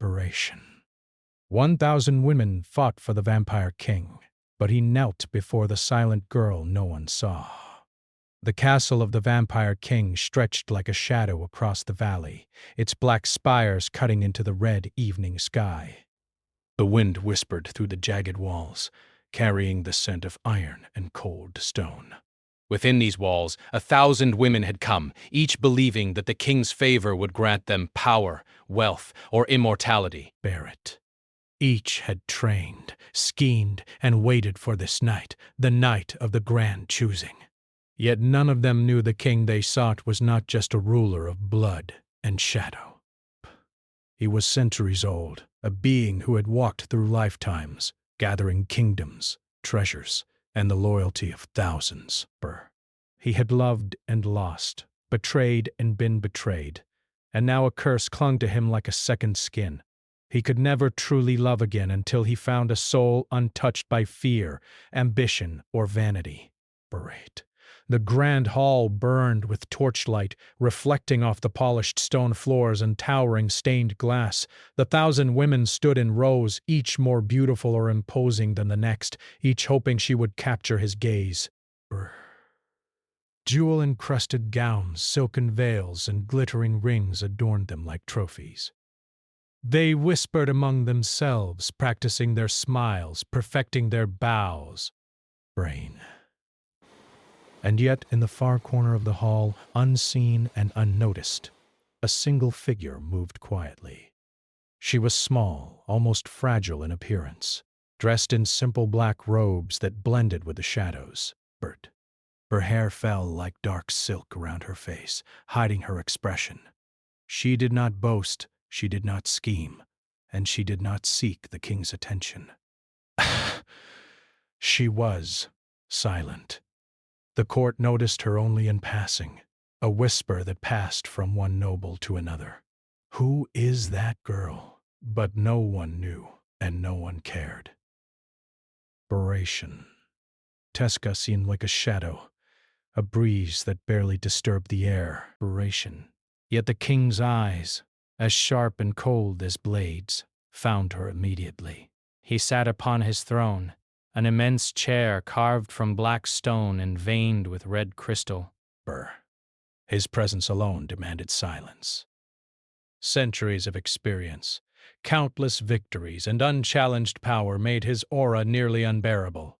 Operation. 1,000 women fought for the vampire king, but he knelt before the silent girl no one saw. The castle of the vampire king stretched like a shadow across the valley, its black spires cutting into the red evening sky. The wind whispered through the jagged walls, carrying the scent of iron and cold stone. Within these walls, 1,000 women had come, each believing that the king's favor would grant them power, wealth, or immortality. Barrett. Each had trained, schemed, and waited for this night, the night of the grand choosing. Yet none of them knew the king they sought was not just a ruler of blood and shadow. He was centuries old, a being who had walked through lifetimes, gathering kingdoms, treasures, and the loyalty of thousands. He had loved and lost, betrayed and been betrayed, and now a curse clung to him like a second skin. He could never truly love again until he found a soul untouched by fear, ambition, or vanity. The grand hall burned with torchlight, reflecting off the polished stone floors and towering stained glass. The 1,000 women stood in rows, each more beautiful or imposing than the next, each hoping she would capture his gaze. Jewel-encrusted gowns, silken veils, and glittering rings adorned them like trophies. They whispered among themselves, practicing their smiles, perfecting their bows. And yet, in the far corner of the hall, unseen and unnoticed, a single figure moved quietly. She was small, almost fragile in appearance, dressed in simple black robes that blended with the shadows. Her hair fell like dark silk around her face, hiding her expression. She did not boast, she did not scheme, and she did not seek the king's attention. She was silent. The court noticed her only in passing, a whisper that passed from one noble to another. Who is that girl? But no one knew, and no one cared. Tesca seemed like a shadow, a breeze that barely disturbed the air. Yet the king's eyes, as sharp and cold as blades, found her immediately. He sat upon his throne, an immense chair carved from black stone and veined with red crystal. His presence alone demanded silence. Centuries of experience, countless victories, and unchallenged power made his aura nearly unbearable.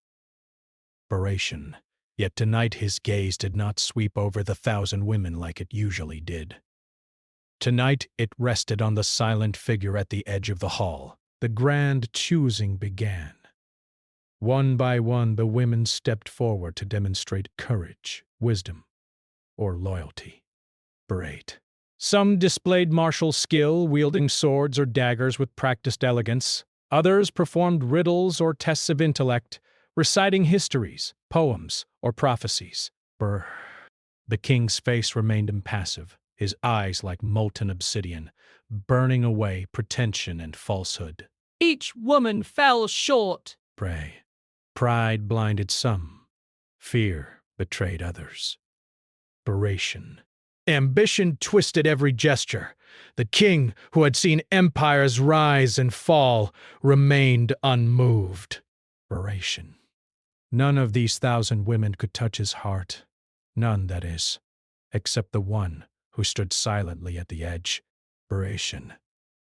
Yet tonight his gaze did not sweep over the 1,000 women like it usually did. Tonight it rested on the silent figure at the edge of the hall. The grand choosing began. One by one, the women stepped forward to demonstrate courage, wisdom, or loyalty. Some displayed martial skill, wielding swords or daggers with practiced elegance. Others performed riddles or tests of intellect, reciting histories, poems, or prophecies. The king's face remained impassive, his eyes like molten obsidian, burning away pretension and falsehood. Each woman fell short. Pride blinded some. Fear betrayed others. Ambition twisted every gesture. The king, who had seen empires rise and fall, remained unmoved. None of these 1,000 women could touch his heart. None, that is, except the one who stood silently at the edge.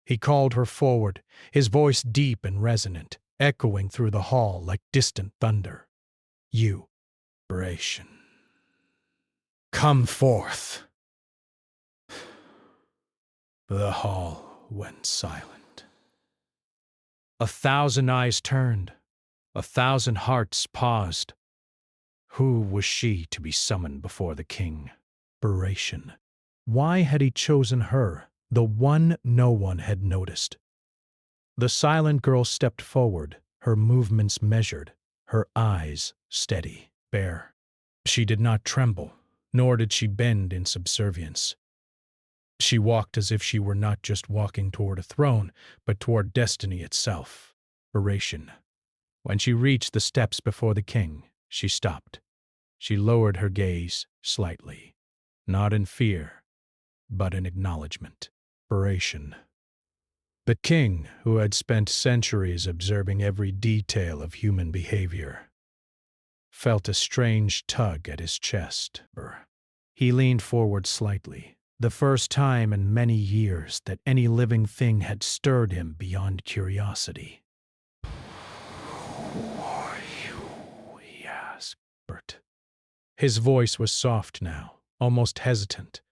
He called her forward, his voice deep and resonant, echoing through the hall like distant thunder. You, come forth. The hall went silent. 1,000 eyes turned, 1,000 hearts paused. Who was she to be summoned before the king? Why had he chosen her, the one no one had noticed? The silent girl stepped forward, her movements measured, her eyes steady, bare. She did not tremble, nor did she bend in subservience. She walked as if she were not just walking toward a throne, but toward destiny itself. When she reached the steps before the king, she stopped. She lowered her gaze slightly, not in fear, but in acknowledgement. The king, who had spent centuries observing every detail of human behavior, felt a strange tug at his chest. He leaned forward slightly, the first time in many years that any living thing had stirred him beyond curiosity. "Who are you?" he asked. His voice was soft now, almost hesitant.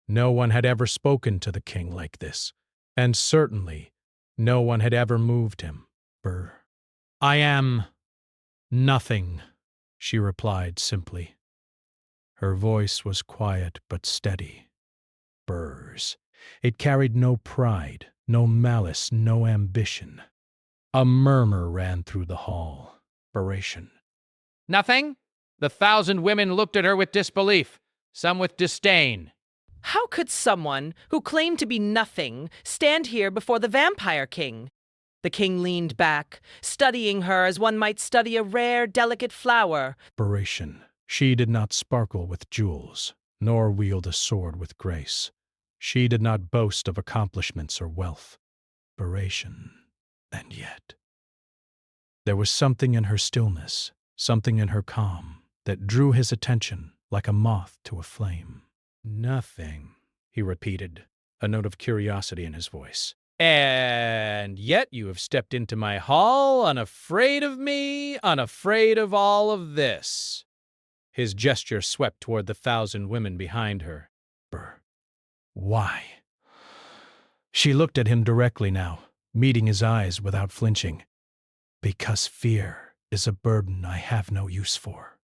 No one had ever spoken to the king like this, and certainly no one had ever moved him. "I am nothing," she replied simply. Her voice was quiet but steady. It carried no pride, no malice, no ambition. A murmur ran through the hall. Nothing? The 1,000 women looked at her with disbelief, some with disdain. How could someone who claimed to be nothing stand here before the vampire king? The king leaned back, studying her as one might study a rare, delicate flower. She did not sparkle with jewels, nor wield a sword with grace. She did not boast of accomplishments or wealth. And yet, there was something in her stillness, something in her calm, that drew his attention like a moth to a flame. "Nothing," he repeated, a note of curiosity in his voice. "And yet you have stepped into my hall, unafraid of me, unafraid of all of this." His gesture swept toward the 1,000 women behind her. Why? She looked at him directly now, meeting his eyes without flinching. "Because fear is a burden I have no use for.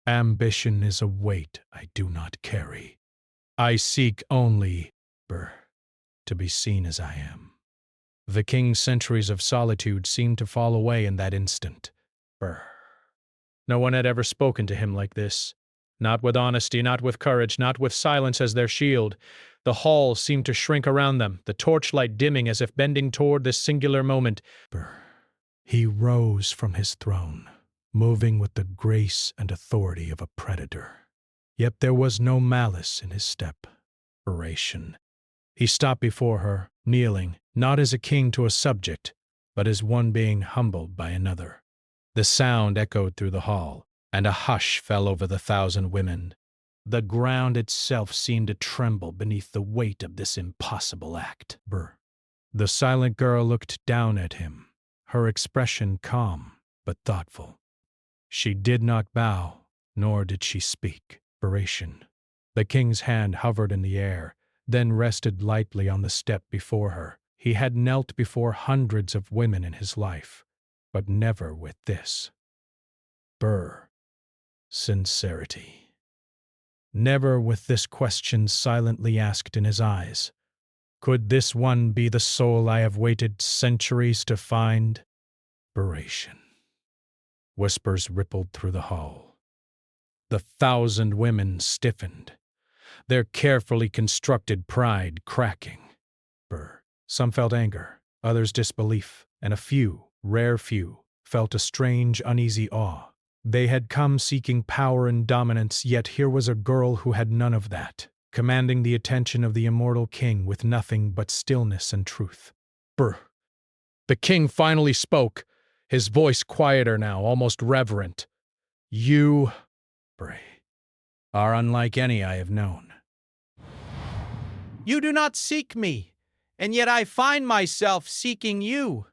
Ambition is a weight I do not carry. I seek only, to be seen as I am." The king's centuries of solitude seemed to fall away in that instant. No one had ever spoken to him like this. Not with honesty, not with courage, not with silence as their shield. The hall seemed to shrink around them, the torchlight dimming as if bending toward this singular moment. He rose from his throne, moving with the grace and authority of a predator. Yet there was no malice in his step. He stopped before her, kneeling, not as a king to a subject, but as one being humbled by another. The sound echoed through the hall, and a hush fell over the 1,000 women. The ground itself seemed to tremble beneath the weight of this impossible act. The silent girl looked down at him, her expression calm but thoughtful. She did not bow, nor did she speak. The king's hand hovered in the air, then rested lightly on the step before her. He had knelt before hundreds of women in his life, but never with this. Sincerity. Never with this question silently asked in his eyes. Could this one be the soul I have waited centuries to find? Whispers rippled through the hall. The 1,000 women stiffened, their carefully constructed pride cracking. Some felt anger, others disbelief, and a few, rare few, felt a strange, uneasy awe. They had come seeking power and dominance, yet here was a girl who had none of that, commanding the attention of the immortal king with nothing but stillness and truth. The king finally spoke, his voice quieter now, almost reverent. "You, are unlike any I have known. You do not seek me, and yet I find myself seeking you."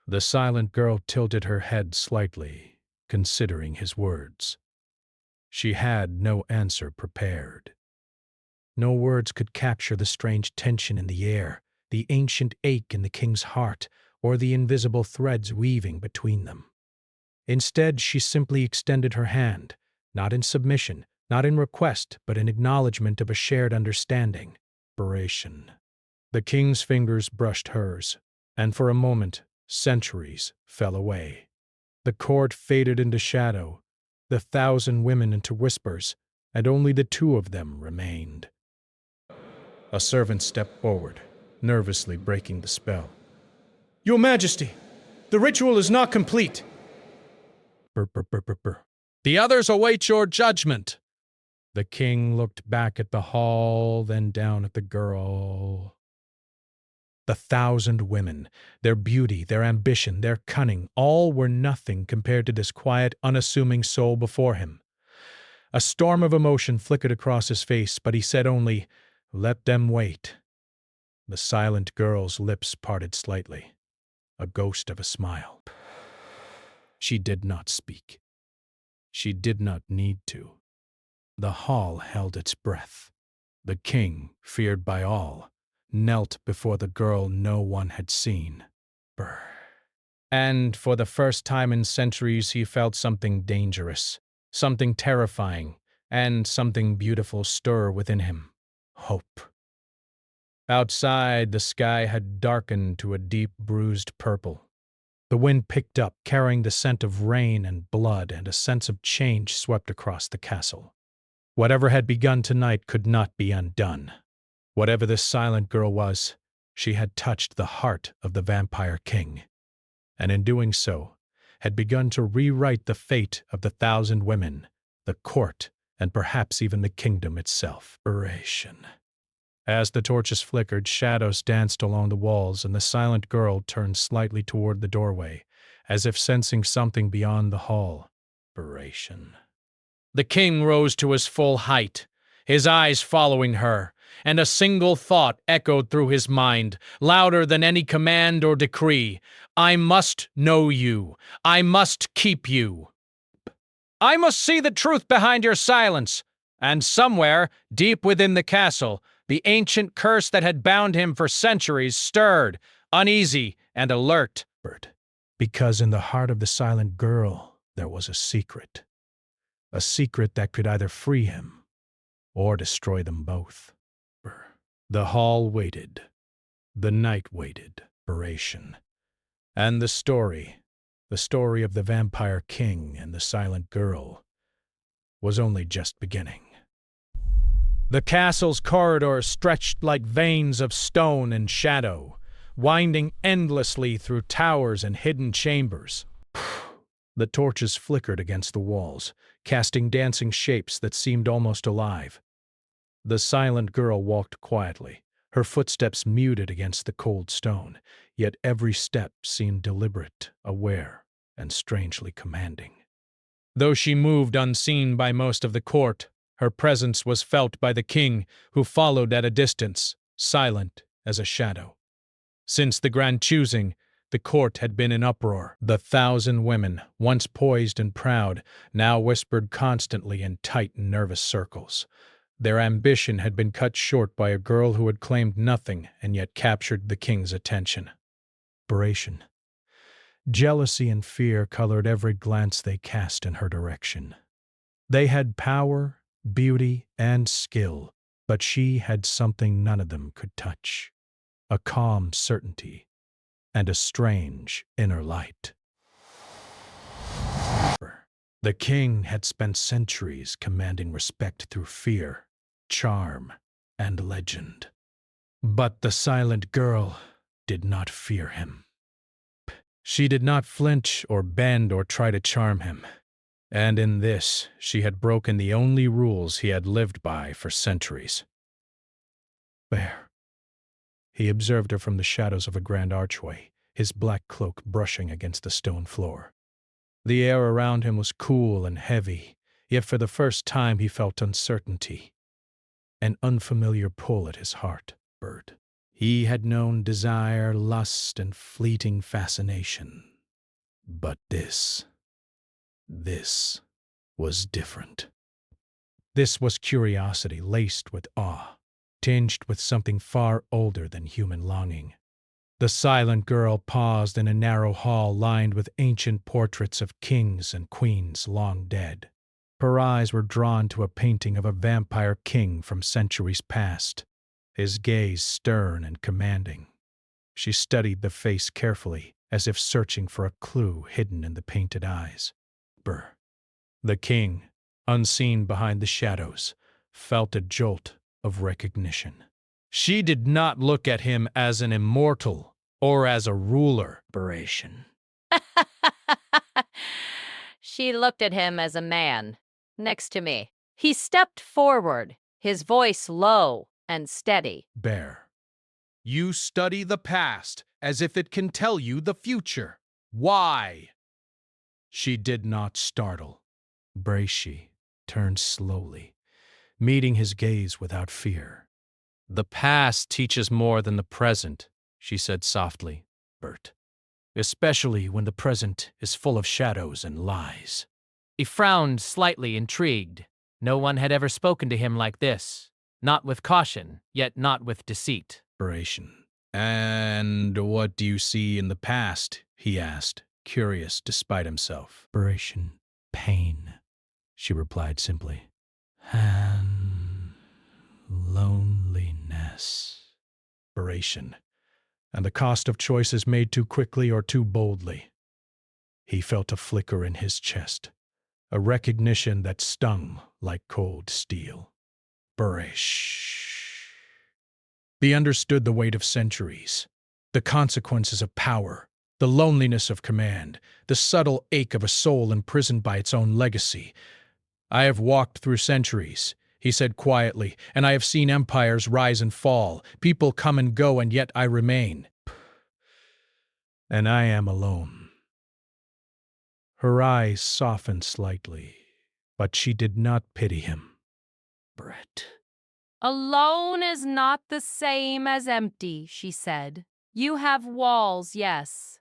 The silent girl tilted her head slightly, considering his words. She had no answer prepared. No words could capture the strange tension in the air, the ancient ache in the king's heart, or the invisible threads weaving between them. Instead, she simply extended her hand, not in submission, not in request, but in acknowledgement of a shared understanding. The king's fingers brushed hers, and for a moment, centuries fell away. The court faded into shadow, the 1,000 women into whispers, and only the two of them remained. A servant stepped forward, nervously breaking the spell. "Your Majesty, the ritual is not complete." "The others await your judgment." The king looked back at the hall, then down at the girl. The 1,000 women, their beauty, their ambition, their cunning, all were nothing compared to this quiet, unassuming soul before him. A storm of emotion flickered across his face, but he said only, "Let them wait." The silent girl's lips parted slightly, a ghost of a smile. She did not speak. She did not need to. The hall held its breath. The king, feared by all, knelt before the girl no one had seen. Brr. And for the first time in centuries he felt something dangerous, something terrifying, and something beautiful stir within him. Hope. Outside, the sky had darkened to a deep bruised purple. The wind picked up, carrying the scent of rain and blood, and a sense of change swept across the castle. Whatever had begun tonight could not be undone. Whatever this silent girl was, she had touched the heart of the Vampire King, and in doing so, had begun to rewrite the fate of the 1,000 women, the court, and perhaps even the kingdom itself. As the torches flickered, shadows danced along the walls, and the silent girl turned slightly toward the doorway, as if sensing something beyond the hall. The king rose to his full height, his eyes following her, and a single thought echoed through his mind, louder than any command or decree. "I must know you. I must keep you. I must see the truth behind your silence." And somewhere, deep within the castle, the ancient curse that had bound him for centuries stirred, uneasy and alert. Because in the heart of the silent girl there was a secret that could either free him or destroy them both. The hall waited. The night waited. And the story of the Vampire King and the silent girl, was only just beginning. The castle's corridors stretched like veins of stone and shadow, winding endlessly through towers and hidden chambers. The torches flickered against the walls, casting dancing shapes that seemed almost alive. The silent girl walked quietly, her footsteps muted against the cold stone, yet every step seemed deliberate, aware, and strangely commanding. Though she moved unseen by most of the court, her presence was felt by the king, who followed at a distance, silent as a shadow. Since the grand choosing, the court had been in uproar. The 1,000 women, once poised and proud, now whispered constantly in tight, nervous circles. Their ambition had been cut short by a girl who had claimed nothing and yet captured the king's attention. Jealousy and fear colored every glance they cast in her direction. They had power, beauty, and skill, but she had something none of them could touch: a calm certainty and a strange inner light. The king had spent centuries commanding respect through fear, charm, and legend. But the silent girl did not fear him. She did not flinch or bend or try to charm him, and in this she had broken the only rules he had lived by for centuries. There. He observed her from the shadows of a grand archway, his black cloak brushing against the stone floor. The air around him was cool and heavy, yet for the first time he felt uncertainty, an unfamiliar pull at his heart. He had known desire, lust, and fleeting fascination. But this was different. This was curiosity laced with awe, tinged with something far older than human longing. The silent girl paused in a narrow hall lined with ancient portraits of kings and queens long dead. Her eyes were drawn to a painting of a vampire king from centuries past, his gaze stern and commanding. She studied the face carefully, as if searching for a clue hidden in the painted eyes. The king, unseen behind the shadows, felt a jolt of recognition. She did not look at him as an immortal or as a ruler. She looked at him as a man, next to me. He stepped forward, his voice low and steady. Bear. You study the past as if it can tell you the future. Why? She did not startle. Bracey turned slowly, meeting his gaze without fear. The past teaches more than the present, she said softly, Bert. Especially when the present is full of shadows and lies. He frowned, slightly intrigued. No one had ever spoken to him like this. Not with caution, yet not with deceit. And what do you see in the past? He asked, curious despite himself. Pain, she replied simply. And loneliness. And the cost of choices made too quickly or too boldly. He felt a flicker in his chest, a recognition that stung like cold steel. He understood the weight of centuries, the consequences of power, the loneliness of command, the subtle ache of a soul imprisoned by its own legacy. I have walked through centuries, he said quietly, and I have seen empires rise and fall, people come and go, and yet I remain. And I am alone. Her eyes softened slightly, but she did not pity him. Brett. Alone is not the same as empty, she said. You have walls, yes.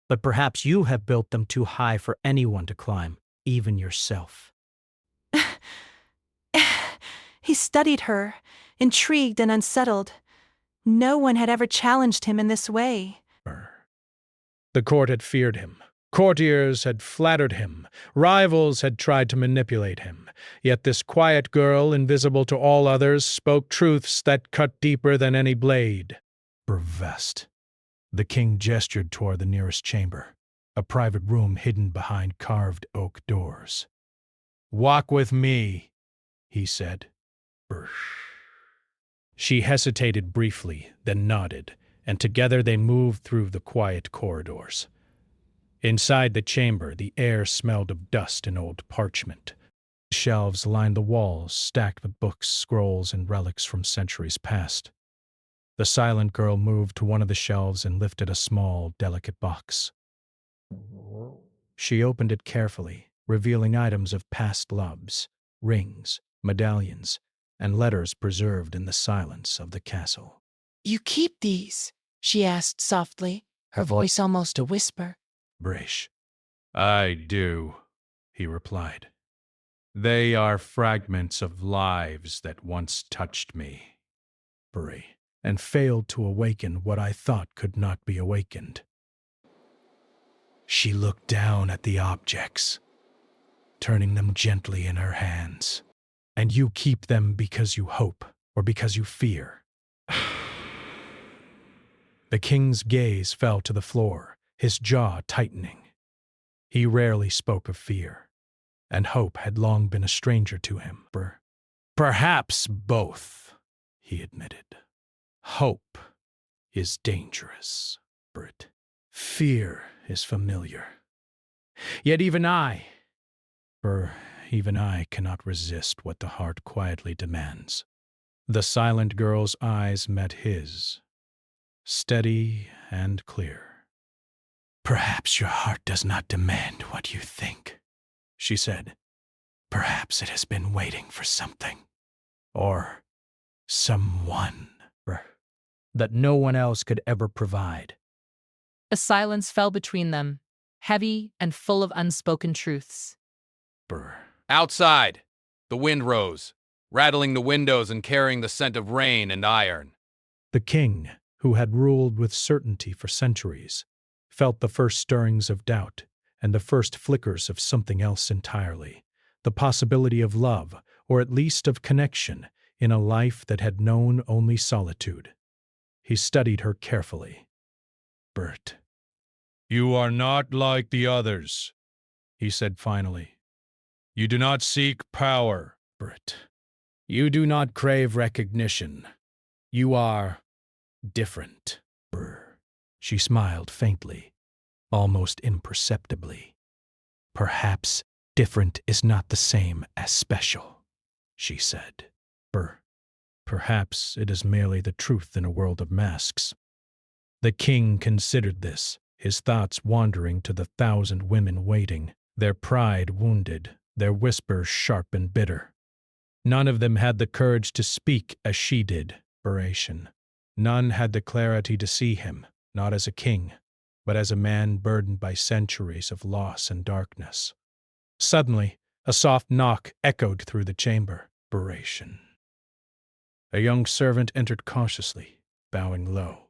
But perhaps you have built them too high for anyone to climb, even yourself. He studied her, intrigued and unsettled. No one had ever challenged him in this way. The court had feared him. Courtiers had flattered him. Rivals had tried to manipulate him. Yet this quiet girl, invisible to all others, spoke truths that cut deeper than any blade. Bervest. The king gestured toward the nearest chamber, a private room hidden behind carved oak doors. Walk with me, he said. She hesitated briefly, then nodded, and together they moved through the quiet corridors. Inside the chamber, the air smelled of dust and old parchment. Shelves lined the walls, stacked with books, scrolls, and relics from centuries past. The silent girl moved to one of the shelves and lifted a small, delicate box. She opened it carefully, revealing items of past loves, rings, medallions, and letters preserved in the silence of the castle. You keep these? She asked softly, her voice almost a whisper. I do, he replied. They are fragments of lives that once touched me. And failed to awaken what I thought could not be awakened. She looked down at the objects, turning them gently in her hands. And you keep them because you hope, or because you fear. The king's gaze fell to the floor, his jaw tightening. He rarely spoke of fear, and hope had long been a stranger to him. Perhaps both, he admitted. Hope is dangerous, Bert. Fear is familiar. Yet even I cannot resist what the heart quietly demands. The silent girl's eyes met his, steady and clear. Perhaps your heart does not demand what you think, she said. Perhaps it has been waiting for something, or someone, that no one else could ever provide. A silence fell between them, heavy and full of unspoken truths. Outside, the wind rose, rattling the windows and carrying the scent of rain and iron. The king, who had ruled with certainty for centuries, felt the first stirrings of doubt and the first flickers of something else entirely, the possibility of love, or at least of connection, in a life that had known only solitude. He studied her carefully. Bert. You are not like the others, he said finally. You do not seek power, Bert. You do not crave recognition. You are different. She smiled faintly, almost imperceptibly. Perhaps different is not the same as special. she said. Perhaps it is merely the truth in a world of masks. The king considered this, his thoughts wandering to the 1,000 women waiting, their pride wounded, their whispers sharp and bitter. None of them had the courage to speak as she did, Beration. None had the clarity to see him, not as a king, but as a man burdened by centuries of loss and darkness. Suddenly, a soft knock echoed through the chamber. Beration. A young servant entered cautiously, bowing low.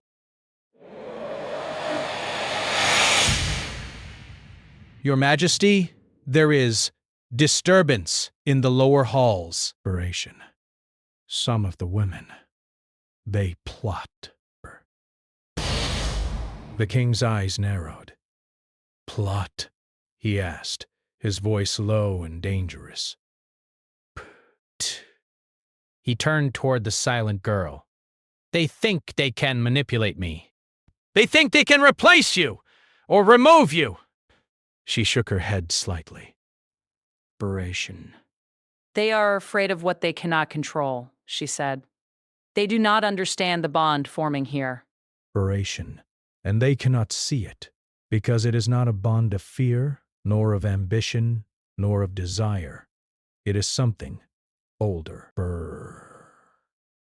Your Majesty, there is disturbance in the lower halls. Beration. Some of the women, they plot. The king's eyes narrowed. Plot? He asked, his voice low and dangerous. He turned toward the silent girl. They think they can manipulate me. They think they can replace you or remove you. She shook her head slightly. Beration. They are afraid of what they cannot control, she said. They do not understand the bond forming here. Beration. And they cannot see it, because it is not a bond of fear, nor of ambition, nor of desire. It is something older.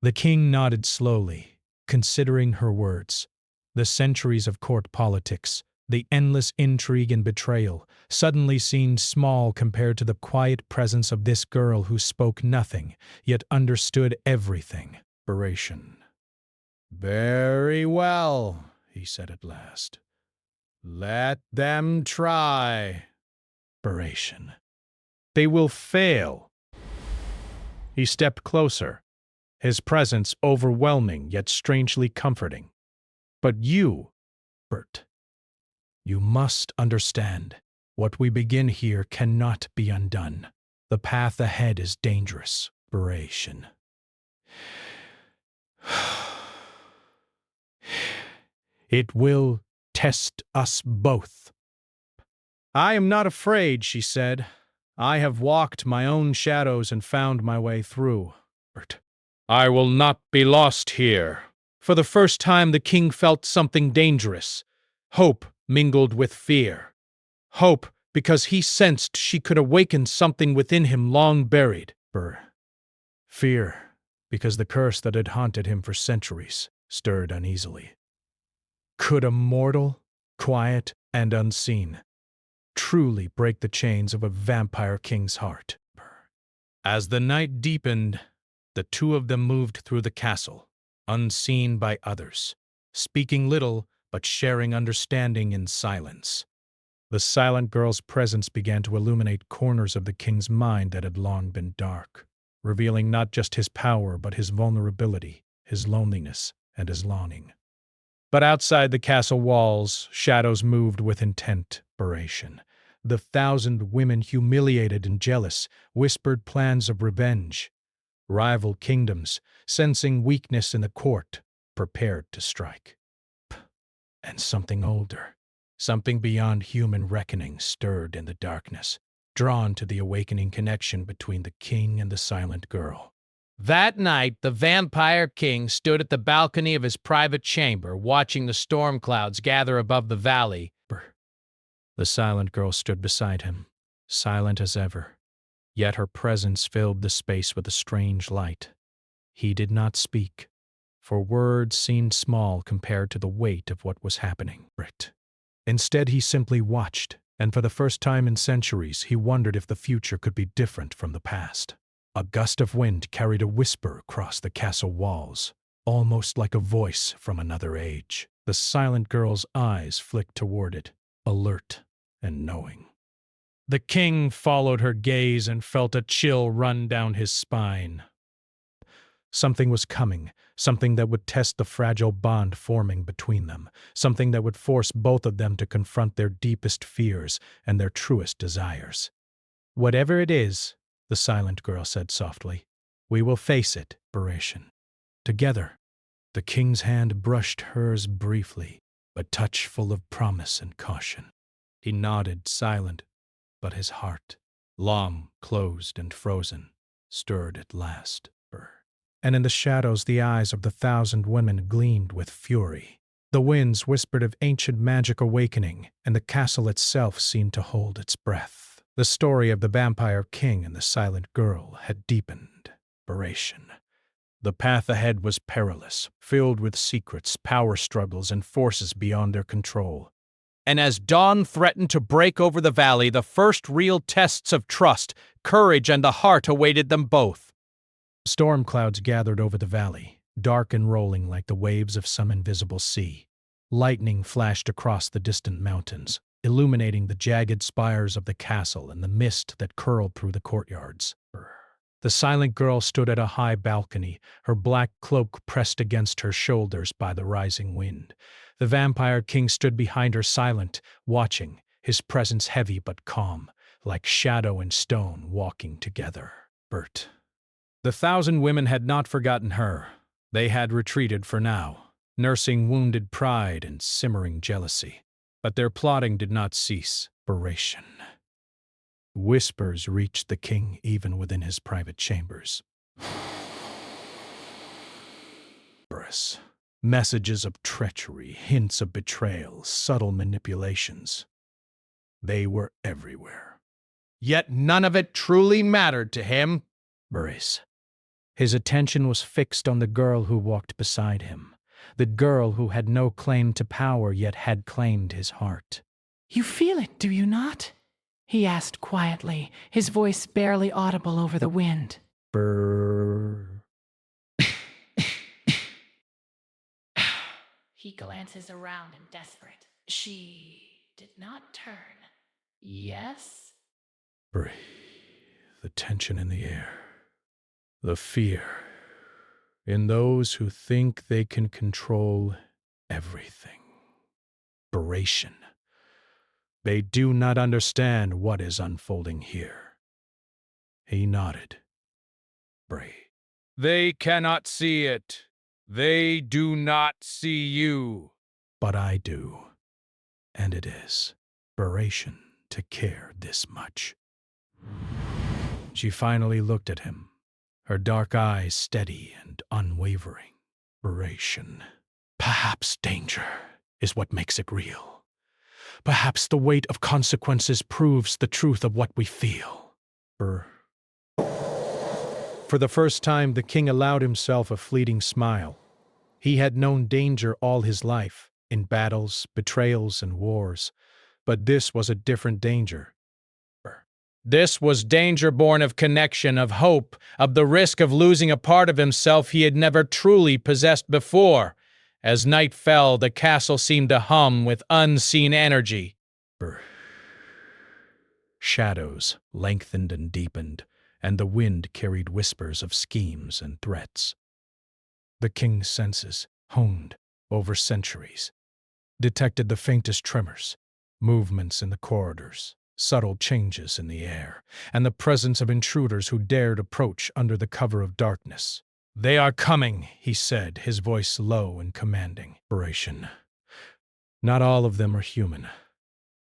The king nodded slowly, considering her words. The centuries of court politics, the endless intrigue and betrayal, suddenly seemed small compared to the quiet presence of this girl who spoke nothing, yet understood everything. Beration. Very well, he said at last. Let them try. Beration. They will fail. He stepped closer, his presence overwhelming yet strangely comforting. But you, Bert, you must understand, what we begin here cannot be undone. The path ahead is dangerous. Beration. It will test us both. I am not afraid, she said. I have walked my own shadows and found my way through. I will not be lost here. For the first time the king felt something dangerous. Hope mingled with fear. Hope because he sensed she could awaken something within him long buried. Fear because the curse that had haunted him for centuries stirred uneasily. Could a mortal, quiet and unseen, truly break the chains of a vampire king's heart? As the night deepened, the two of them moved through the castle, unseen by others, speaking little but sharing understanding in silence. The silent girl's presence began to illuminate corners of the king's mind that had long been dark, revealing not just his power but his vulnerability, his loneliness, and his longing. But outside the castle walls, shadows moved with intent. Beration. The 1,000 women, humiliated and jealous, whispered plans of revenge. Rival kingdoms, sensing weakness in the court, prepared to strike. And something older, something beyond human reckoning stirred in the darkness, drawn to the awakening connection between the king and the silent girl. That night, the vampire king stood at the balcony of his private chamber, watching the storm clouds gather above the valley. The silent girl stood beside him, silent as ever, yet her presence filled the space with a strange light. He did not speak, for words seemed small compared to the weight of what was happening. Instead, he simply watched, and for the first time in centuries, he wondered if the future could be different from the past. A gust of wind carried a whisper across the castle walls, almost like a voice from another age. The silent girl's eyes flicked toward it, alert and knowing. The king followed her gaze and felt a chill run down his spine. Something was coming, something that would test the fragile bond forming between them, something that would force both of them to confront their deepest fears and their truest desires. Whatever it is, the silent girl said softly, we will face it, Beration. Together. The king's hand brushed hers briefly, a touch full of promise and caution. He nodded, silent, but his heart, long closed and frozen, stirred at last. And in the shadows the eyes of the 1,000 women gleamed with fury. The winds whispered of ancient magic awakening, and the castle itself seemed to hold its breath. The story of the vampire king and the silent girl had deepened. The path ahead was perilous, filled with secrets, power struggles, and forces beyond their control. And as dawn threatened to break over the valley, the first real tests of trust, courage, and the heart awaited them both. Storm clouds gathered over the valley, dark and rolling like the waves of some invisible sea. Lightning flashed across the distant mountains, illuminating the jagged spires of the castle and the mist that curled through the courtyards. The silent girl stood at a high balcony, her black cloak pressed against her shoulders by the rising wind. The vampire king stood behind her silent, watching, his presence heavy but calm, like shadow and stone walking together. The 1,000 women had not forgotten her. They had retreated for now, nursing wounded pride and simmering jealousy. But their plotting did not cease. Whispers reached the king even within his private chambers. Messages of treachery, hints of betrayal, subtle manipulations. They were everywhere. Yet none of it truly mattered to him. His attention was fixed on the girl who walked beside him, the girl who had no claim to power yet had claimed his heart. You feel it, do you not? He asked quietly, his voice barely audible over the wind. He glances around and desperate. She did not turn. Yes? Breathe. The tension in the air. The fear in those who think they can control everything. They do not understand what is unfolding here. He nodded. They cannot see it. They do not see you. But I do. And it is inspiration to care this much. She finally looked at him, her dark eyes steady and unwavering. Perhaps danger is what makes it real. Perhaps the weight of consequences proves the truth of what we feel. For the first time, the king allowed himself a fleeting smile. He had known danger all his life, in battles, betrayals, and wars. But this was a different danger. This was danger born of connection, of hope, of the risk of losing a part of himself he had never truly possessed before. As night fell, the castle seemed to hum with unseen energy. Shadows lengthened and deepened, and the wind carried whispers of schemes and threats. The king's senses, honed over centuries, detected the faintest tremors, movements in the corridors, subtle changes in the air, and the presence of intruders who dared approach under the cover of darkness. "They are coming," he said, his voice low and commanding. Not all of them are human.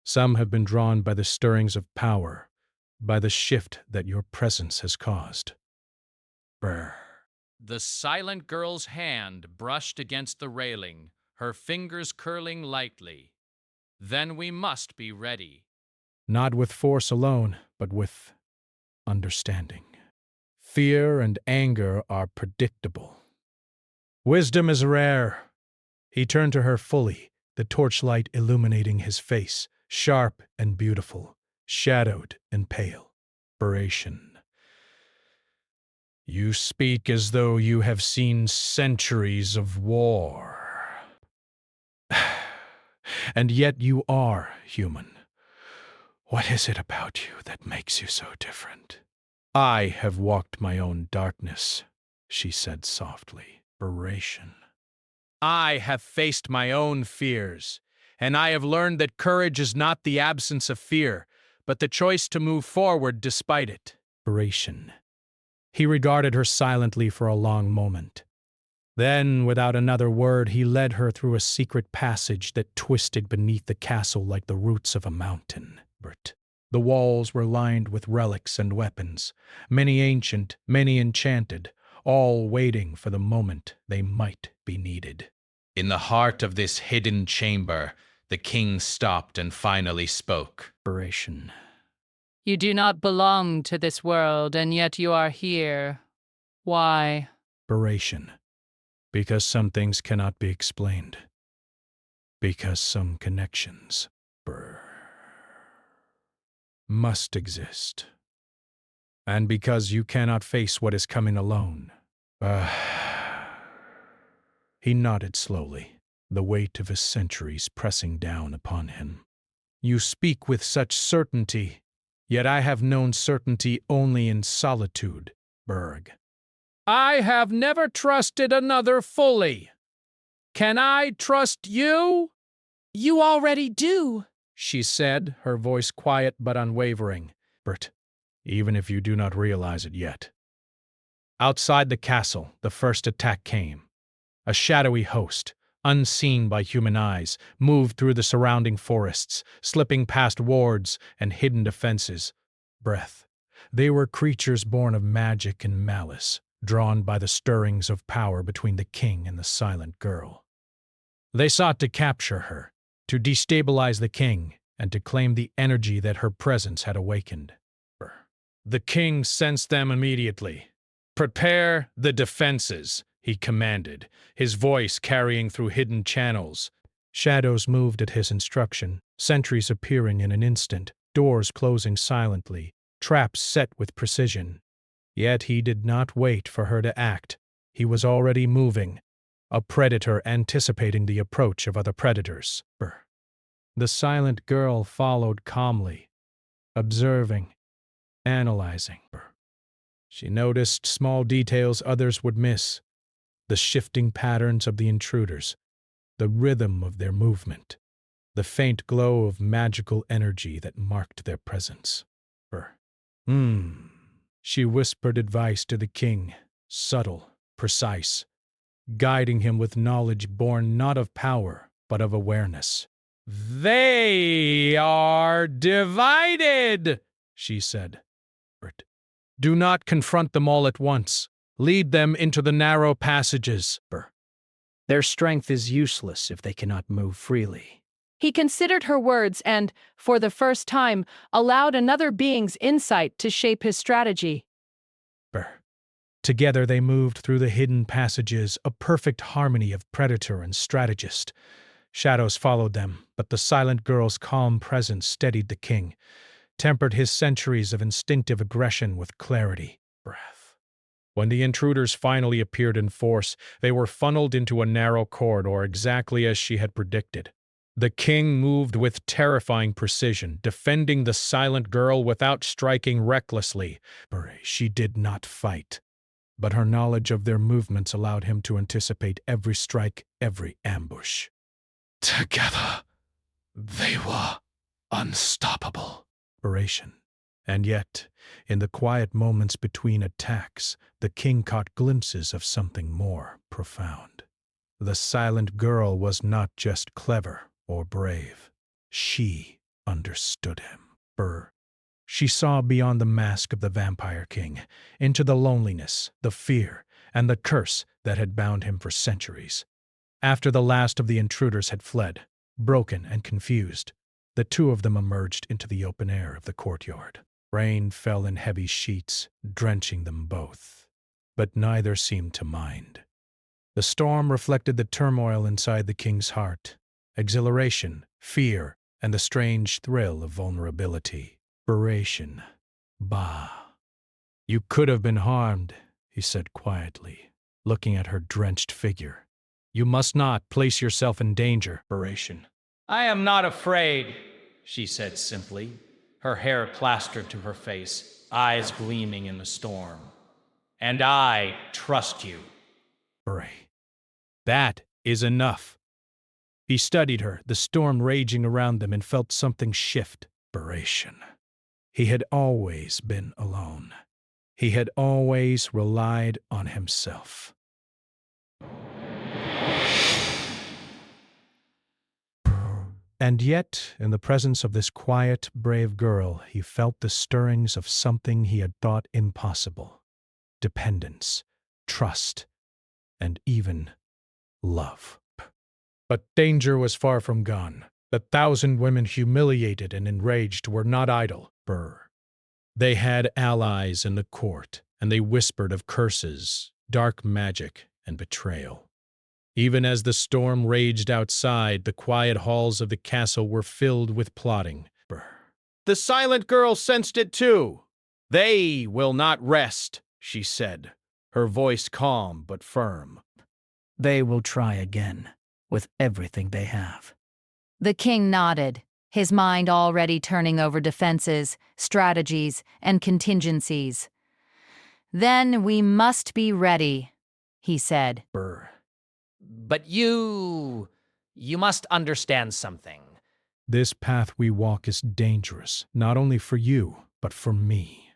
Some have been drawn by the stirrings of power, by the shift that your presence has caused. The silent girl's hand brushed against the railing, her fingers curling lightly. Then we must be ready. Not with force alone, but with understanding. Fear and anger are predictable. Wisdom is rare. He turned to her fully, the torchlight illuminating his face, sharp and beautiful, shadowed and pale. You speak as though you have seen centuries of war. And yet you are human. What is it about you that makes you so different? I have walked my own darkness, she said softly. I have faced my own fears, and I have learned that courage is not the absence of fear, but the choice to move forward despite it. He regarded her silently for a long moment. Then, without another word, he led her through a secret passage that twisted beneath the castle like the roots of a mountain. The walls were lined with relics and weapons, many ancient, many enchanted, all waiting for the moment they might be needed. In the heart of this hidden chamber, the king stopped and finally spoke. Inspiration. You do not belong to this world, and yet you are here. Why? Inspiration. Because some things cannot be explained. Because some connections must exist. And because you cannot face what is coming alone. He nodded slowly, the weight of his centuries pressing down upon him. You speak with such certainty, yet I have known certainty only in solitude, Berg. I have never trusted another fully. Can I trust you? You already do. She said, her voice quiet but unwavering. Bert, even if you do not realize it yet. Outside the castle, the first attack came. A shadowy host, unseen by human eyes, moved through the surrounding forests, slipping past wards and hidden defenses. They were creatures born of magic and malice, drawn by the stirrings of power between the king and the silent girl. They sought to capture her, to destabilize the king, and to claim the energy that her presence had awakened. The king sensed them immediately. "Prepare the defenses," he commanded, his voice carrying through hidden channels. Shadows moved at his instruction, sentries appearing in an instant, doors closing silently, traps set with precision. Yet he did not wait for her to act. He was already moving, a predator anticipating the approach of other predators. The silent girl followed calmly, observing, analyzing. She noticed small details others would miss, the shifting patterns of the intruders, the rhythm of their movement, the faint glow of magical energy that marked their presence. She whispered advice to the king, subtle, precise, guiding him with knowledge born not of power, but of awareness. "They are divided," she said. "Do not confront them all at once. Lead them into the narrow passages." Their strength is useless if they cannot move freely. He considered her words and, for the first time, allowed another being's insight to shape his strategy. Together they moved through the hidden passages, a perfect harmony of predator and strategist. Shadows followed them, but the silent girl's calm presence steadied the king, tempered his centuries of instinctive aggression with clarity. When the intruders finally appeared in force, they were funneled into a narrow corridor exactly as she had predicted. The king moved with terrifying precision, defending the silent girl without striking recklessly. She did not fight, but her knowledge of their movements allowed him to anticipate every strike, every ambush. Together, they were unstoppable. And yet, in the quiet moments between attacks, the king caught glimpses of something more profound. The silent girl was not just clever or brave. She understood him. She saw beyond the mask of the Vampire King, into the loneliness, the fear, and the curse that had bound him for centuries. After the last of the intruders had fled, broken and confused, the two of them emerged into the open air of the courtyard. Rain fell in heavy sheets, drenching them both, but neither seemed to mind. The storm reflected the turmoil inside the king's heart, exhilaration, fear, and the strange thrill of vulnerability. Bah. You could have been harmed, he said quietly, looking at her drenched figure. You must not place yourself in danger. "I am not afraid," she said simply, her hair plastered to her face, eyes gleaming in the storm. "And I trust you." That is enough. He studied her, the storm raging around them, and felt something shift. He had always been alone. He had always relied on himself. And yet, in the presence of this quiet, brave girl, he felt the stirrings of something he had thought impossible. Dependence, trust, and even love. But danger was far from gone. The 1,000 women, humiliated and enraged, were not idle. They had allies in the court, and they whispered of curses, dark magic, and betrayal. Even as the storm raged outside, the quiet halls of the castle were filled with plotting. The silent girl sensed it too. "They will not rest," she said, her voice calm but firm. They will try again, with everything they have. The king nodded, his mind already turning over defenses, strategies, and contingencies. "Then we must be ready," he said. But you must understand something. This path we walk is dangerous, not only for you, but for me.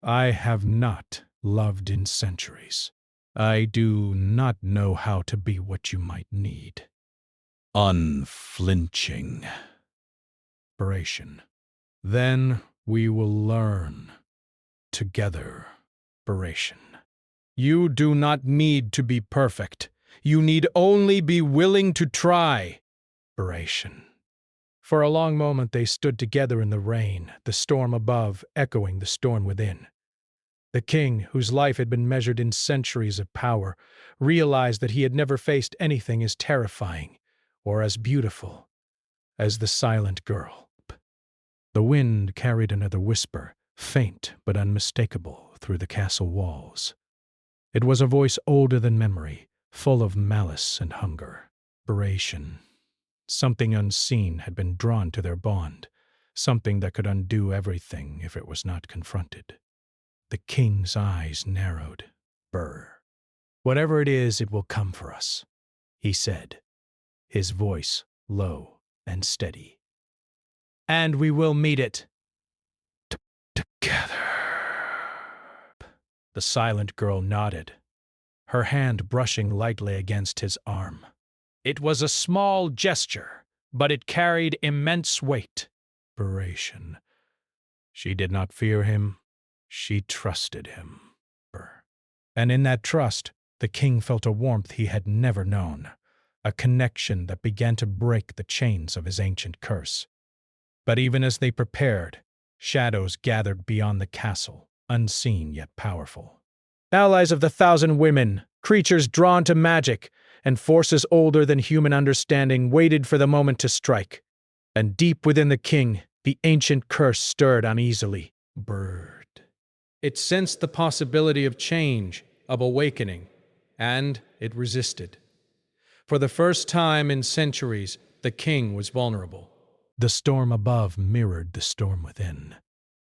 I have not loved in centuries. I do not know how to be what you might need. Unflinching. Inspiration. Then we will learn. Together. Inspiration. You do not need to be perfect. You need only be willing to try. Inspiration. For a long moment they stood together in the rain, the storm above echoing the storm within. The king, whose life had been measured in centuries of power, realized that he had never faced anything as terrifying or as beautiful as the silent girl. The wind carried another whisper, faint but unmistakable, through the castle walls. It was a voice older than memory, full of malice and hunger. Inspiration. Something unseen had been drawn to their bond, something that could undo everything if it was not confronted. The king's eyes narrowed. Whatever it is, it will come for us, he said, his voice low and steady. And we will meet it together. The silent girl nodded, her hand brushing lightly against his arm. It was a small gesture, but it carried immense weight. Inspiration. She did not fear him. She trusted him. And in that trust, the king felt a warmth he had never known, a connection that began to break the chains of his ancient curse. But even as they prepared, shadows gathered beyond the castle, unseen yet powerful. Allies of the 1,000 women, creatures drawn to magic, and forces older than human understanding waited for the moment to strike. And deep within the king, the ancient curse stirred uneasily. It sensed the possibility of change, of awakening, and it resisted. For the first time in centuries, the king was vulnerable. The storm above mirrored the storm within.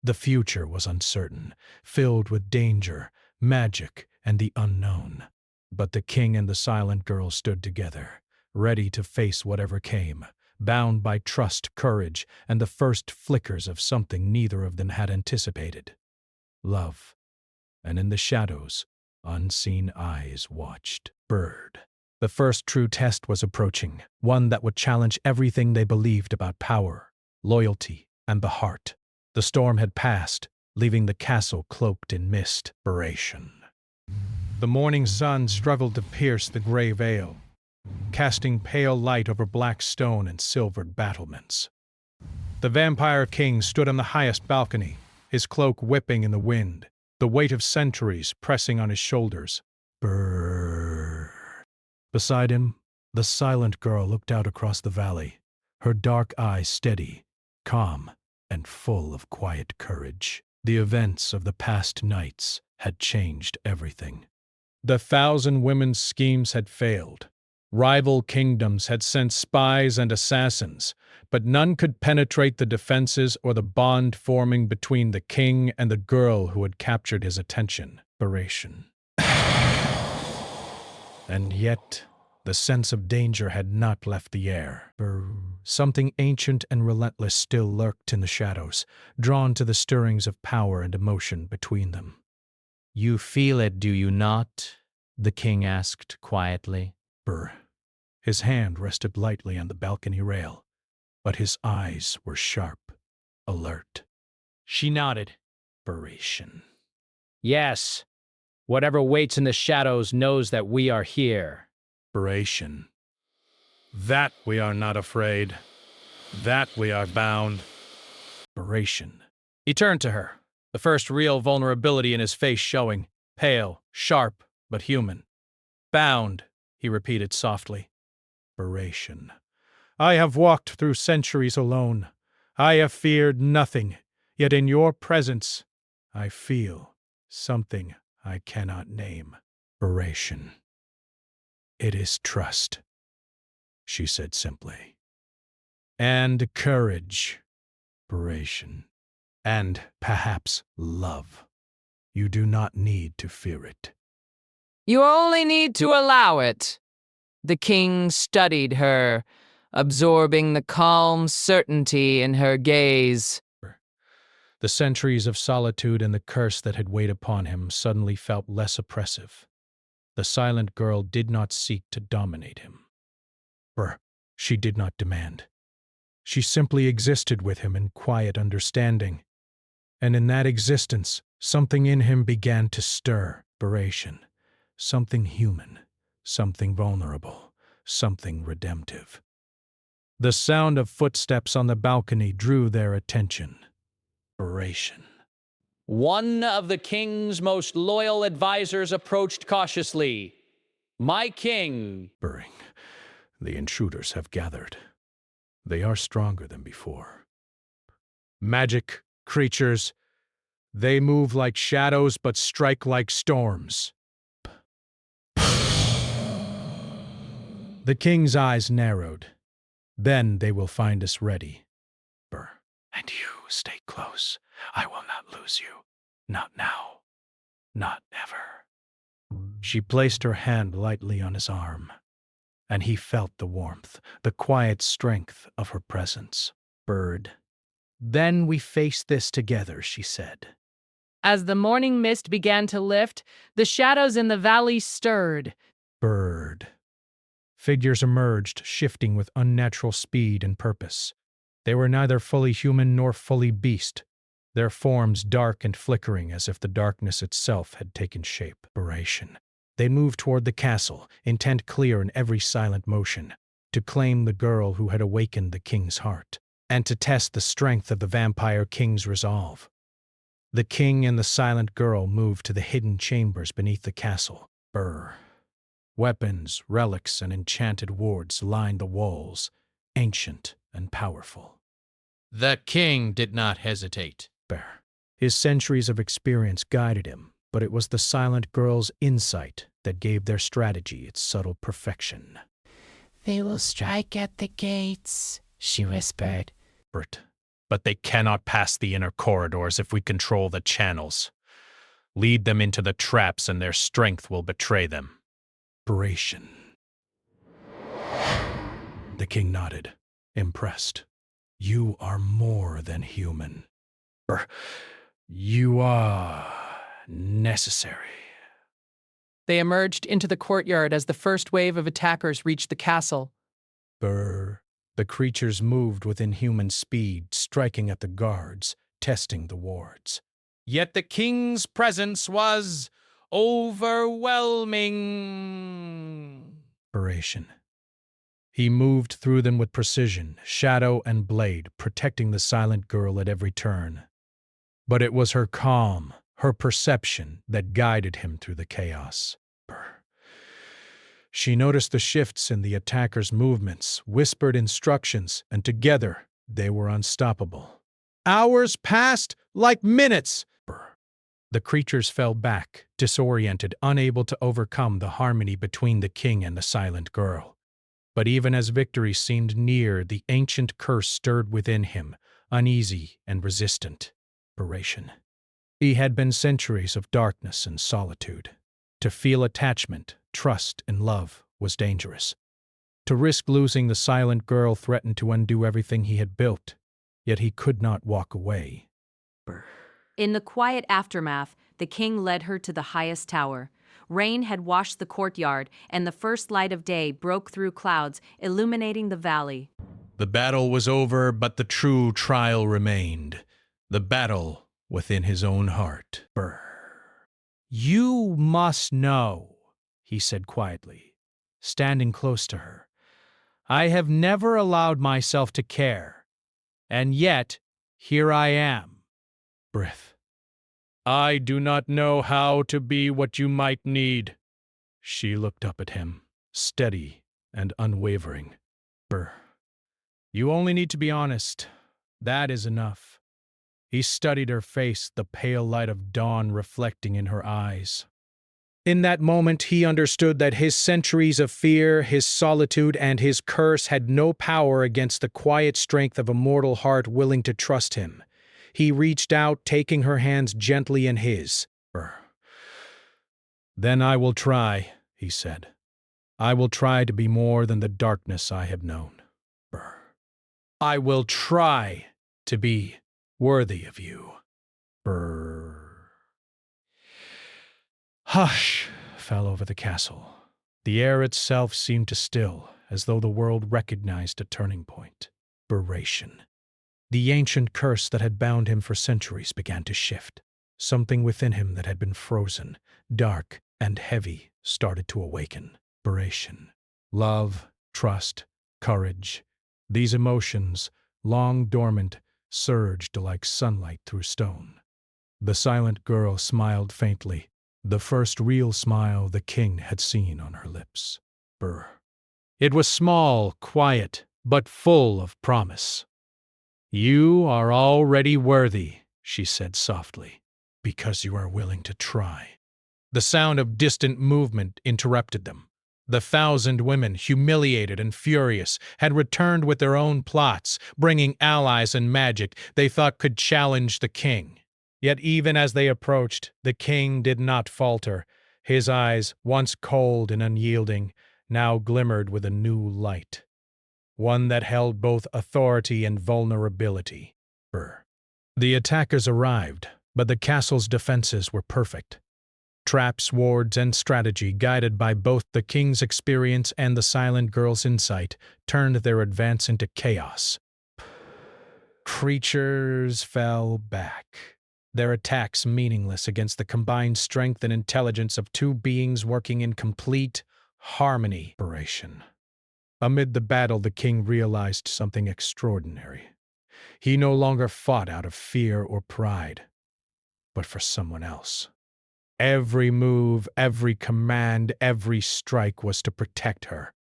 The future was uncertain, filled with danger, magic, and the unknown. But the king and the silent girl stood together, ready to face whatever came, bound by trust, courage, and the first flickers of something neither of them had anticipated. Love. And in the shadows, unseen eyes watched. The first true test was approaching, one that would challenge everything they believed about power, loyalty, and the heart. The storm had passed, leaving the castle cloaked in mist. The morning sun struggled to pierce the gray veil, casting pale light over black stone and silvered battlements. The vampire king stood on the highest balcony, his cloak whipping in the wind, the weight of centuries pressing on his shoulders. Beside him, the silent girl looked out across the valley, her dark eyes steady, calm, and full of quiet courage. The events of the past nights had changed everything. The 1,000 women's schemes had failed. Rival kingdoms had sent spies and assassins, but none could penetrate the defenses or the bond forming between the king and the girl who had captured his attention. And yet, the sense of danger had not left the air. Something ancient and relentless still lurked in the shadows, drawn to the stirrings of power and emotion between them. You feel it, do you not? The king asked quietly. His hand rested lightly on the balcony rail. but his eyes were sharp, alert. She nodded. Desperation. Yes. Whatever waits in the shadows knows that we are here. Desperation. That we are not afraid. That we are bound. Desperation. He turned to her, the first real vulnerability in his face showing, pale, sharp, but human. Bound, he repeated softly. Desperation. I have walked through centuries alone. I have feared nothing, yet in your presence, I feel something I cannot name. Desperation. It is trust, she said simply. And courage. Desperation. And perhaps love. You do not need to fear it. You only need to allow it. The king studied her, absorbing the calm certainty in her gaze. The centuries of solitude and the curse that had weighed upon him suddenly felt less oppressive. The silent girl did not seek to dominate him. She did not demand. She simply existed with him in quiet understanding. And in that existence, something in him began to stir. Desperation. Something human. Something vulnerable. Something redemptive. The sound of footsteps on the balcony drew their attention. Desperation. One of the king's most loyal advisors approached cautiously. My king. Whispering. The intruders have gathered. They are stronger than before. Magic creatures. They move like shadows but strike like storms. The king's eyes narrowed. Then they will find us ready. And you stay close. I will not lose you. Not now. Not ever. She placed her hand lightly on his arm, and he felt the warmth, the quiet strength of her presence. Bird. Then we face this together, she said. As the morning mist began to lift, the shadows in the valley stirred. Bird. Figures emerged, shifting with unnatural speed and purpose. They were neither fully human nor fully beast, their forms dark and flickering as if the darkness itself had taken shape. Desperation. They moved toward the castle, intent clear in every silent motion, to claim the girl who had awakened the king's heart, and to test the strength of the vampire king's resolve. The king and the silent girl moved to the hidden chambers beneath the castle. Weapons, relics, and enchanted wards lined the walls, ancient and powerful. The king did not hesitate. His centuries of experience guided him, but it was the silent girl's insight that gave their strategy its subtle perfection. They will strike at the gates, she whispered. But they cannot pass the inner corridors if we control the channels. Lead them into the traps and their strength will betray them. Desperation. The king nodded, impressed. You are more than human. You are necessary. They emerged into the courtyard as the first wave of attackers reached the castle. The creatures moved with inhuman speed, striking at the guards, testing the wards. Yet the king's presence was overwhelming. Desperation. He moved through them with precision, shadow and blade, protecting the silent girl at every turn. But it was her calm, her perception, that guided him through the chaos. She noticed the shifts in the attackers' movements, whispered instructions, and together they were unstoppable. Hours passed like minutes. The creatures fell back, disoriented, unable to overcome the harmony between the king and the silent girl. But even as victory seemed near, the ancient curse stirred within him, uneasy and resistant. Desperation. He had been centuries of darkness and solitude. To feel attachment, trust, and love was dangerous. To risk losing the silent girl threatened to undo everything he had built, yet he could not walk away. In the quiet aftermath, the king led her to the highest tower. Rain had washed the courtyard, and the first light of day broke through clouds, illuminating the valley. The battle was over, but the true trial remained. The battle within his own heart. Brr. You must know, he said quietly, standing close to her. I have never allowed myself to care, and yet here I am. Breath. I do not know how to be what you might need. She looked up at him, steady and unwavering. Brr. You only need to be honest. That is enough. He studied her face, the pale light of dawn reflecting in her eyes. In that moment, he understood that his centuries of fear, his solitude, and his curse had no power against the quiet strength of a mortal heart willing to trust him. He reached out, taking her hands gently in his. Then I will try, he said. I will try to be more than the darkness I have known. I will try to be worthy of you. Hush fell over the castle. The air itself seemed to still, as though the world recognized a turning point. Berration. The ancient curse that had bound him for centuries began to shift. Something within him that had been frozen, dark, and heavy started to awaken. Berration. Love, trust, courage. These emotions, long dormant, surged like sunlight through stone. The silent girl smiled faintly, the first real smile the king had seen on her lips. It was small, quiet, but full of promise. You are already worthy, she said softly, because you are willing to try. The sound of distant movement interrupted them. The 1,000 women, humiliated and furious, had returned with their own plots, bringing allies and magic they thought could challenge the king. Yet even as they approached, the king did not falter. His eyes, once cold and unyielding, now glimmered with a new light, one that held both authority and vulnerability. The attackers arrived, but the castle's defenses were perfect. Traps, wards, and strategy, guided by both the king's experience and the silent girl's insight, turned their advance into chaos. Creatures fell back, their attacks meaningless against the combined strength and intelligence of two beings working in complete harmony. Amid the battle, the king realized something extraordinary. He no longer fought out of fear or pride, but for someone else. Every move, every command, every strike was to protect her.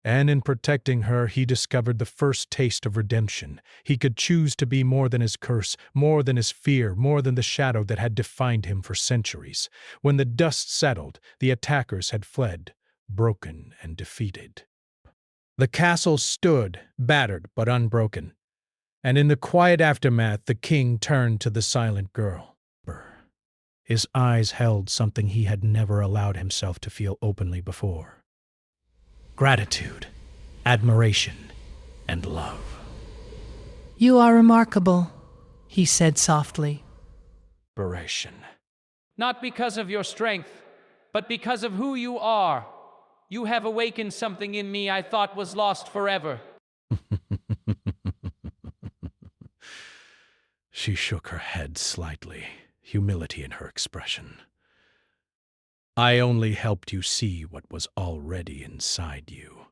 And in protecting her, he discovered the first taste of redemption. He could choose to be more than his curse, more than his fear, more than the shadow that had defined him for centuries. When the dust settled, the attackers had fled, broken and defeated. The castle stood, battered but unbroken. And in the quiet aftermath, the king turned to the silent girl. His eyes held something he had never allowed himself to feel openly before. Gratitude, admiration, and love. You are remarkable, he said softly. Not because of your strength, but because of who you are. You have awakened something in me I thought was lost forever. She shook her head slightly, humility in her expression. I only helped you see what was already inside you.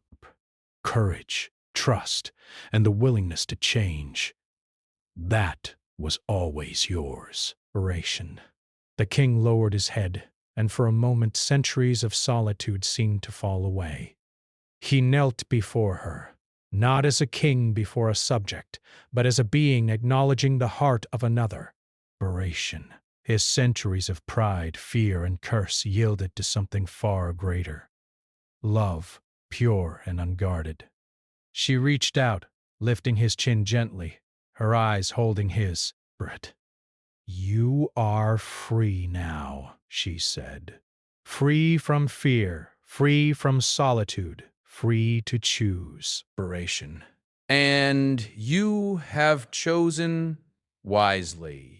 Courage, trust, and the willingness to change. That was always yours. The king lowered his head, and for a moment centuries of solitude seemed to fall away. He knelt before her, not as a king before a subject, but as a being acknowledging the heart of another. His centuries of pride, fear, and curse yielded to something far greater. Love, pure and unguarded. She reached out, lifting his chin gently, her eyes holding his. You are free now, she said. Free from fear, free from solitude, free to choose. And you have chosen wisely.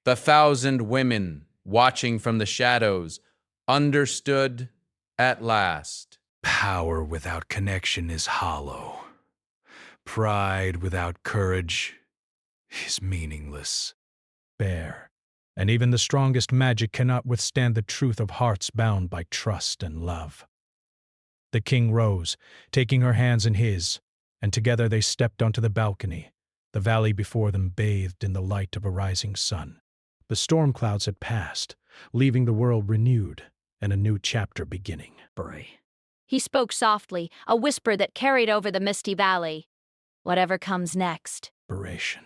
The 1,000 women watching from the shadows understood at last. Power without connection is hollow. Pride without courage is meaningless. Bare, and even the strongest magic cannot withstand the truth of hearts bound by trust and love. The king rose, taking her hands in his, and together they stepped onto the balcony, the valley before them bathed in the light of a rising sun. The storm clouds had passed, leaving the world renewed and a new chapter beginning. He spoke softly, a whisper that carried over the misty valley. Whatever comes next. Inspiration.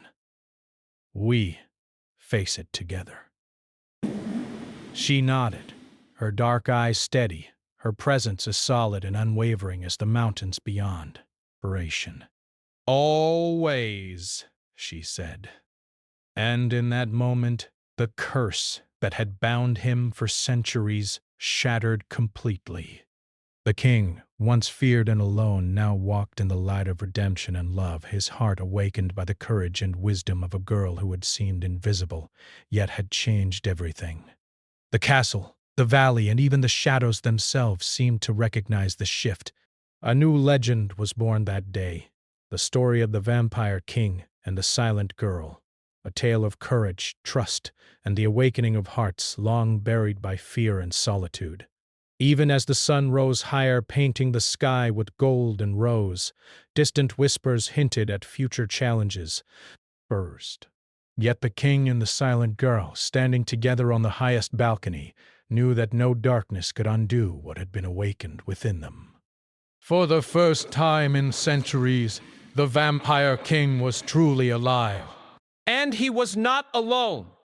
We face it together. She nodded, her dark eyes steady, her presence as solid and unwavering as the mountains beyond. Inspiration. Always, she said. And in that moment, the curse that had bound him for centuries shattered completely. The king, once feared and alone, now walked in the light of redemption and love, his heart awakened by the courage and wisdom of a girl who had seemed invisible, yet had changed everything. The castle, the valley, and even the shadows themselves seemed to recognize the shift. A new legend was born that day, the story of the vampire king and the silent girl, a tale of courage, trust, and the awakening of hearts long buried by fear and solitude. Even as the sun rose higher, painting the sky with gold and rose, distant whispers hinted at future challenges. First. Yet the king and the silent girl, standing together on the highest balcony, knew that no darkness could undo what had been awakened within them. For the first time in centuries, the vampire king was truly alive. And he was not alone.